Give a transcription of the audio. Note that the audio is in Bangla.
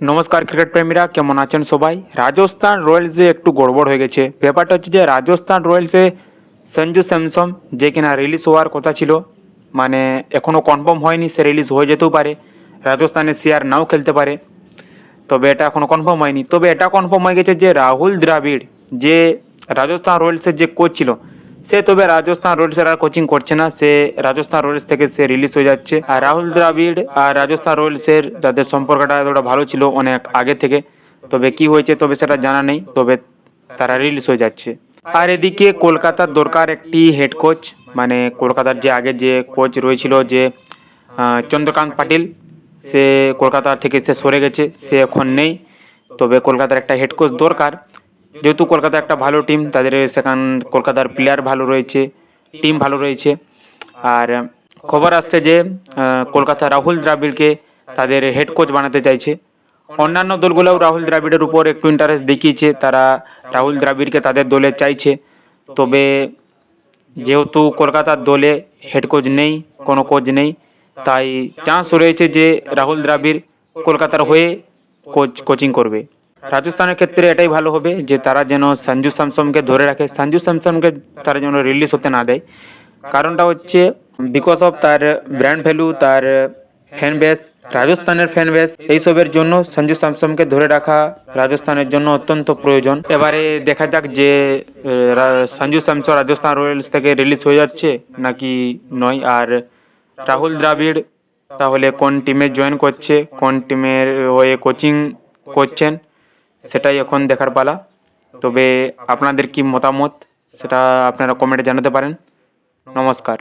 নমস্কার ক্রিকেট প্রেমীরা, কেমন আছেন সবাই? রাজস্থান রয়্যালসে একটু গড়বড় হয়ে গেছে। ব্যাপারটা হচ্ছে যে রাজস্থান রয়্যালসে সঞ্জু স্যামসন যে কিনা রিলিজ হওয়ার কথা ছিল, মানে এখনও কনফার্ম হয়নি, সে রিলিজ হয়ে যেতেও পারে। রাজস্থানের সিআর নাও খেলতে পারে, তবে এটা এখনও কনফার্ম হয়নি। তবে এটা কনফার্ম হয়ে গেছে যে রাহুল দ্রাবিড়, যে রাজস্থান রয়্যালসের যে কোচ ছিল, সে তবে রাজস্থান রয়্যালসের আর কোচিং করছে না। সে রাজস্থান রয়্যালস থেকে সে রিলিজ হয়ে যাচ্ছে। আর রাহুল দ্রাবিড় আর রাজস্থান রয়্যালসের যাদের সম্পর্কটা এতটা ভালো ছিল অনেক আগে থেকে, তবে কি হয়েছে তবে সেটা জানা নেই, তবে তারা রিলিজ হয়ে যাচ্ছে। আর এদিকে কলকাতার দরকার একটি হেড কোচ, মানে কলকাতার যে আগে যে কোচ রয়েছিল, যে চন্দ্রকান্ত পাটিল, সে কলকাতা থেকে সে সরে গেছে, সে এখন নেই। তবে কলকাতার একটা হেড কোচ দরকার, যেহেতু কলকাতা একটা ভালো টিম, তাদের সেখান কলকাতার প্লেয়ার ভালো রয়েছে, টিম ভালো রয়েছে। আর খবর আসছে যে কলকাতা রাহুল দ্রাবিড়কে তাদের হেড কোচ বানাতে চাইছে। অন্যান্য দলগুলোও রাহুল দ্রাবিড়ের উপর একটু ইন্টারেস্ট দেখিয়েছে, তারা রাহুল দ্রাবিড়কে তাদের দলে চাইছে। তবে যেহেতু কলকাতার দলে হেড কোচ নেই, কোনো কোচ নেই, তাই চান্স রয়েছে যে রাহুল দ্রাবিড় কলকাতার হয়ে কোচিং করবে। রাজস্থানের ক্ষেত্রে এটাই ভালো হবে যে তারা যেন সঞ্জু স্যামসনকে ধরে রাখে, সঞ্জু স্যামসনকে তারা যেন রিলিজ হতে না দেয়। কারণটা হচ্ছে বিকজ অফ তার ব্র্যান্ড ভ্যালু, তার ফ্যান বেস, রাজস্থানের ফ্যান বেস, এইসবের জন্য সঞ্জু স্যামসনকে ধরে রাখা রাজস্থানের জন্য অত্যন্ত প্রয়োজন। এবারে দেখা যাক যে সঞ্জু স্যামসন রাজস্থান রয়্যালস থেকে রিলিজ হয়ে যাচ্ছে নাকি নয়। আর রাহুল দ্রাবিড় তাহলে কোন টিমে জয়েন করছে, কোন টিমের হয়ে কোচিং করছেন, সেটাই এখন দেখার পালা। তবে আপনাদের কি মতামত সেটা আপনারা কমেন্টে জানাতে পারেন। নমস্কার।